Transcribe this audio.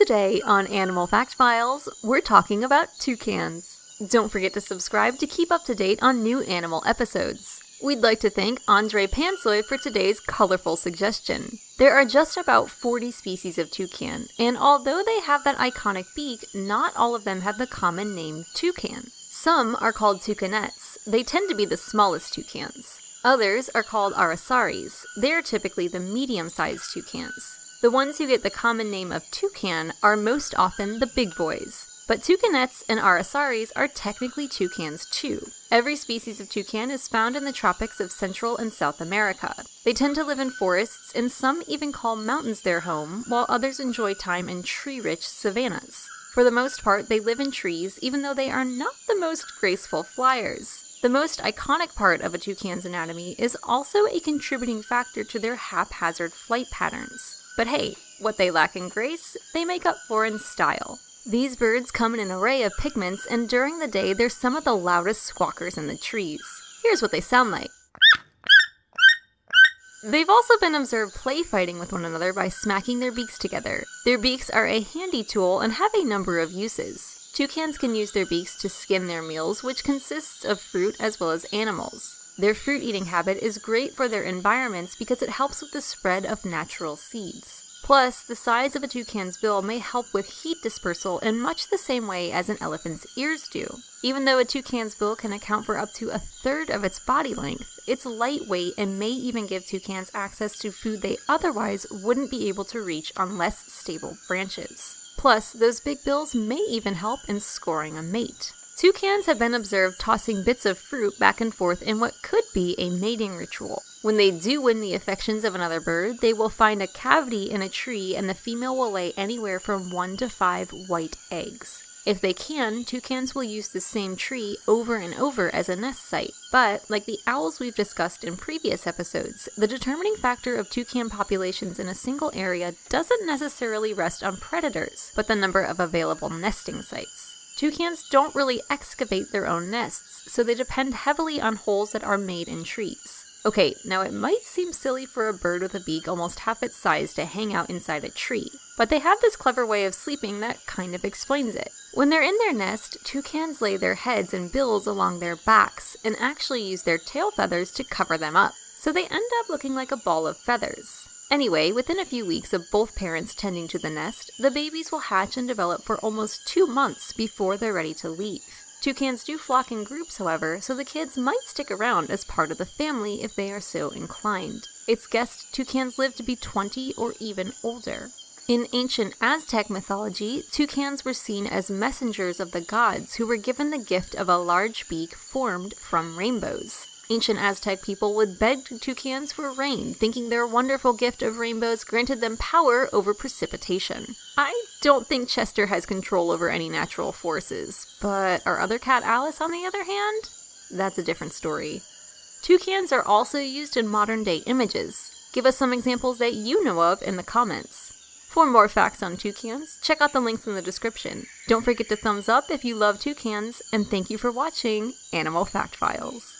Today on Animal Fact Files, we're talking about toucans. Don't forget to subscribe to keep up to date on new animal episodes. We'd like to thank Andre Pansoy for today's colorful suggestion. There are just about 40 species of toucan, and although they have that iconic beak, not all of them have the common name toucan. Some are called toucanettes. They tend to be the smallest toucans. Others are called arasaris. They are typically the medium-sized toucans. The ones who get the common name of toucan are most often the big boys. But toucanettes and arasaris are technically toucans too. Every species of toucan is found in the tropics of Central and South America. They tend to live in forests, and some even call mountains their home, while others enjoy time in tree-rich savannas. For the most part, they live in trees, even though they are not the most graceful flyers. The most iconic part of a toucan's anatomy is also a contributing factor to their haphazard flight patterns. But hey, what they lack in grace, they make up for in style. These birds come in an array of pigments, and during the day they're some of the loudest squawkers in the trees. Here's what they sound like. They've also been observed play fighting with one another by smacking their beaks together. Their beaks are a handy tool and have a number of uses. Toucans can use their beaks to skim their meals, which consists of fruit as well as animals. Their fruit-eating habit is great for their environments because it helps with the spread of natural seeds. Plus, the size of a toucan's bill may help with heat dispersal in much the same way as an elephant's ears do. Even though a toucan's bill can account for up to a third of its body length, it's lightweight and may even give toucans access to food they otherwise wouldn't be able to reach on less stable branches. Plus, those big bills may even help in scoring a mate. Toucans have been observed tossing bits of fruit back and forth in what could be a mating ritual. When they do win the affections of another bird, they will find a cavity in a tree and the female will lay anywhere from 1 to 5 white eggs. If they can, toucans will use the same tree over and over as a nest site. But, like the owls we've discussed in previous episodes, the determining factor of toucan populations in a single area doesn't necessarily rest on predators, but the number of available nesting sites. Toucans don't really excavate their own nests, so they depend heavily on holes that are made in trees. Okay, now it might seem silly for a bird with a beak almost half its size to hang out inside a tree, but they have this clever way of sleeping that kind of explains it. When they're in their nest, toucans lay their heads and bills along their backs and actually use their tail feathers to cover them up, so they end up looking like a ball of feathers. Anyway, within a few weeks of both parents tending to the nest, the babies will hatch and develop for almost 2 months before they're ready to leave. Toucans do flock in groups, however, so the kids might stick around as part of the family if they are so inclined. It's guessed toucans live to be 20 or even older. In ancient Aztec mythology, toucans were seen as messengers of the gods who were given the gift of a large beak formed from rainbows. Ancient Aztec people would beg toucans for rain, thinking their wonderful gift of rainbows granted them power over precipitation. I don't think Chester has control over any natural forces, but our other cat Alice, on the other hand? That's a different story. Toucans are also used in modern-day images. Give us some examples that you know of in the comments. For more facts on toucans, check out the links in the description. Don't forget to thumbs up if you love toucans, and thank you for watching Animal Fact Files.